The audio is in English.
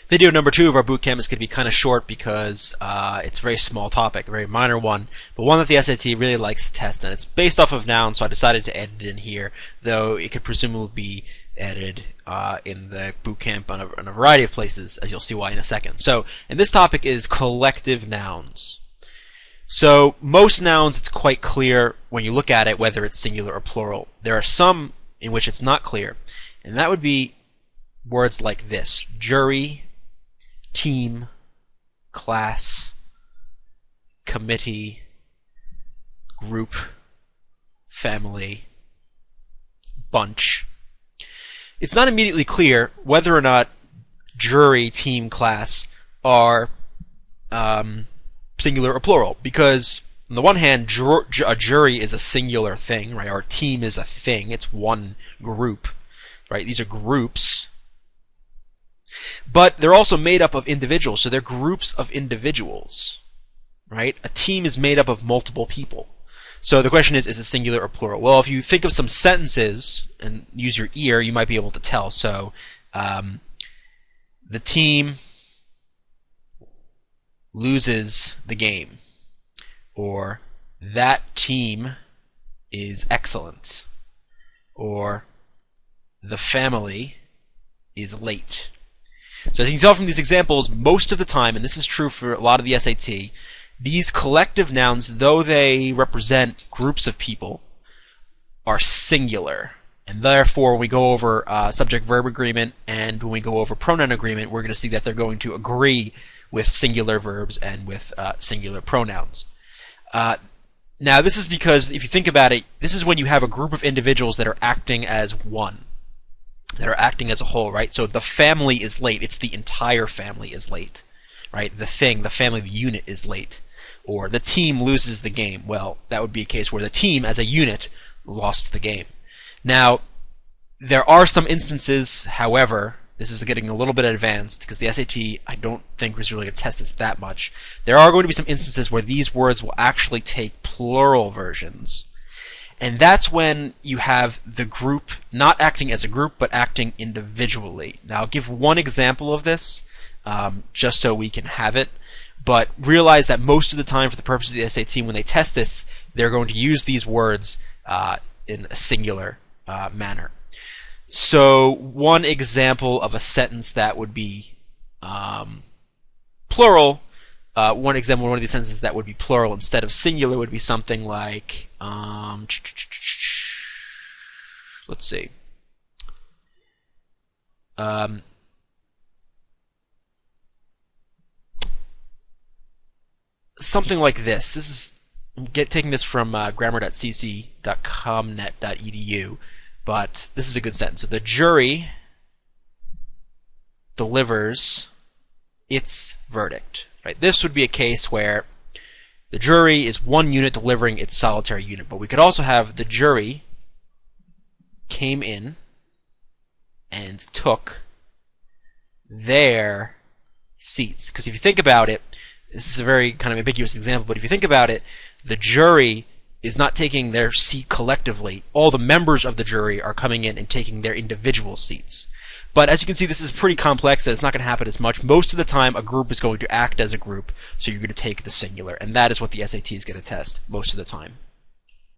Video number 2 of our bootcamp is going to be kind of short because it's a very small topic, a very minor one, but one that the SAT really likes to test, and it's based off of nouns, so I decided to edit it in here, though it could presumably be edited in the bootcamp on a variety of places, as you'll see why in a second. So, and this topic is collective nouns. So, most nouns, it's quite clear when you look at it whether it's singular or plural. There are some in which it's not clear, and that would be words like this: jury, team, class, committee, group, family, bunch. It's not immediately clear whether or not jury, team, class are singular or plural, because on the one hand, a jury is a singular thing, right? Or a team is a thing. It's one group, right? These are groups. But they're also made up of individuals, so they're groups of individuals, right? A team is made up of multiple people. So the question is it singular or plural? Well, if you think of some sentences and use your ear, you might be able to tell. So, the team loses the game, or that team is excellent, or the family is late. So as you can tell from these examples, most of the time, and this is true for a lot of the SAT, these collective nouns, though they represent groups of people, are singular. And therefore, when we go over subject-verb agreement and when we go over pronoun agreement, we're going to see that they're going to agree with singular verbs and with singular pronouns. Now, this is because, if you think about it, this is when you have a group of individuals that are acting as one, that are acting as a whole, right? So the family is late. It's the entire family is late, right? The family, the unit is late. Or the team loses the game. Well, that would be a case where the team as a unit lost the game. Now, there are some instances, however, this is getting a little bit advanced because the SAT, I don't think, was really going to test this that much. There are going to be some instances where these words will actually take plural versions. And that's when you have the group not acting as a group, but acting individually. Now, I'll give one example of this, just so we can have it. But realize that most of the time, for the purpose of the SAT, when they test this, they're going to use these words in a singular manner. So, one example of a sentence that would be plural, one example of one of these sentences that would be plural instead of singular would be something like, let's see. Something like this. This is taking this from grammar.cc.comnet.edu, but this is a good sentence. So the jury delivers its verdict. Right? This would be a case where the jury is one unit delivering its solitary unit, but we could also have the jury came in and took their seats. Because if you think about it, this is a very kind of ambiguous example, but if you think about it, the jury is not taking their seat collectively. All the members of the jury are coming in and taking their individual seats. But as you can see, this is pretty complex and it's not going to happen as much. Most of the time, a group is going to act as a group, so you're going to take the singular, and that is what the SAT is going to test most of the time.